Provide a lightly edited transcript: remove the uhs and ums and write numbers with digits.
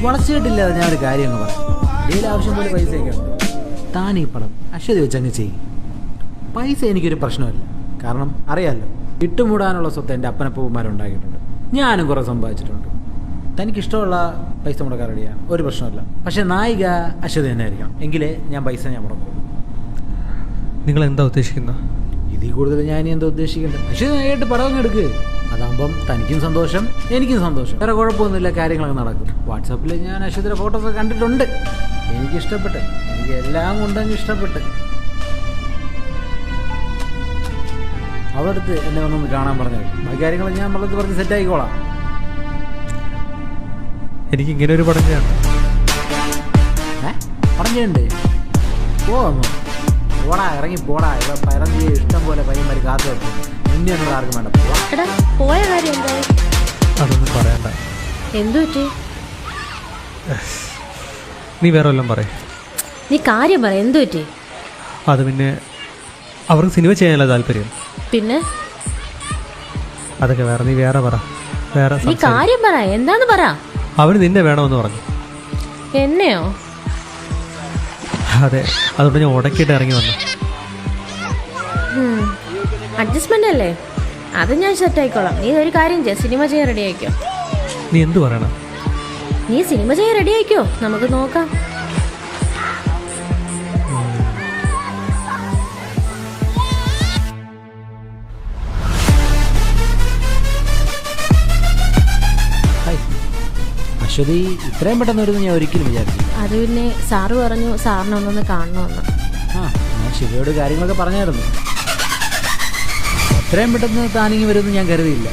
വളച്ചിട്ടില്ലാതെ ഞാനൊരു കാര്യം അങ്ങ് പറയാം. ഡെയിലി ആവശ്യം പോലെ പൈസയൊക്കെ ഉണ്ട്. താൻ ഈ പടം അശ്വതി വെച്ചങ്ങ് ചെയ്യും. പൈസ എനിക്കൊരു പ്രശ്നമല്ല. കാരണം അറിയാമല്ലോ, ഇട്ടുമൂടാനുള്ള സ്വത്ത് എൻ്റെ അപ്പനപ്പൂമാരുണ്ടാക്കിയിട്ടുണ്ട്. ഞാനും കുറേ സമ്പാദിച്ചിട്ടുണ്ട്. തനിക്കിഷ്ടമുള്ള പൈസ മുടക്കാൻ റെഡിയാണ്, ഒരു പ്രശ്നമല്ല. പക്ഷേ നായിക അശ്വതി തന്നെ ആയിരിക്കണം. എങ്കിലേ ഞാൻ മുടക്കുള്ളൂ. നിങ്ങൾ എന്താ ഉദ്ദേശിക്കുന്നത്? ഇതിൽ കൂടുതൽ ഞാൻ എന്താ ഉദ്ദേശിക്കേണ്ടത്? അശ്വതി നായിട്ട് പടം എടുക്ക്. അതാകുമ്പം തനിക്കും സന്തോഷം, എനിക്കും സന്തോഷം. വേറെ കുഴപ്പമൊന്നുമില്ല, കാര്യങ്ങളൊക്കെ നടക്കും. വാട്സാപ്പിൽ ഞാൻ അശ്വതിയുടെ ഫോട്ടോസൊക്കെ കണ്ടിട്ടുണ്ട്. എനിക്കിഷ്ടപ്പെട്ട്, എനിക്ക് എല്ലാം കൊണ്ടങ്ങ് ഇഷ്ടപ്പെട്ട്. അവിടെ അടുത്ത് എന്നെ വന്നൊന്ന് കാണാൻ പറഞ്ഞാൽ ബാക്കി കാര്യങ്ങൾ ഞാൻ പറഞ്ഞ് സെറ്റായിക്കോളാം. എനിക്ക് ഇങ്ങനെ ഒരു പടം ചെയ്യണം. പറഞ്ഞുണ്ട് പോടാ, ഇറങ്ങി പോടാ. ഇവ പറഞ്ഞ് ഇഷ്ടം പോലെ പയ്യന്മാർ കാത്തു വെക്കും. നിന്നെ ഒന്നും ആർക്കും വേണ്ട. പോയ കാര്യം എന്തായി? അതൊന്നും പറയണ്ട. എന്തു പറ്റി? നീ വേറെ വല്ലതും പറയും. നീ കാര്യം പറ, എന്തു പറ്റി? അത് പിന്നെ അവർക്ക് സിനിമ ചെയ്യാനല്ല താല്പര്യം. പിന്നെ അതൊക്കെ വേറെ. നീ വേറെ പറ. നീ കാര്യം പറ, എന്താന്ന് പറ. അവന് നിന്നെ വേണമെന്ന് പറഞ്ഞു. എന്നെയോ? അതെ, അതുകൊണ്ട് ഞാൻ ഉടക്കിയിട്ട് ഇറങ്ങി വന്നു. അഡ്ജസ്റ്റ്മെന്റ് അല്ലേ, അത് ഞാൻ സെറ്റ് ആയിക്കോളാം. നീ ഒരു കാര്യം ചെയ്യ, സിനിമ ചെയ്യാൻ റെഡി ആയിക്കോ. നീ എന്ത് പറയണം? നീ സിനിമ ചെയ്യാൻ റെഡി ആയിക്കോ, നമുക്ക് നോക്കാം. അശ്വതി ഇത്രയും പെട്ടെന്ന് വരുന്നു ഞാൻ ഒരിക്കലും വിചാരിച്ചു. അത് പിന്നെ സാറ് പറഞ്ഞു സാറിനൊന്നൊന്ന് കാണണമെന്ന്. ഞാൻ ശിവയോട് കാര്യങ്ങളൊക്കെ പറഞ്ഞായിരുന്നു. ഇത്രയും പെട്ടെന്ന് താനിങ്ങി വരുമെന്ന് ഞാൻ കരുതിയില്ല.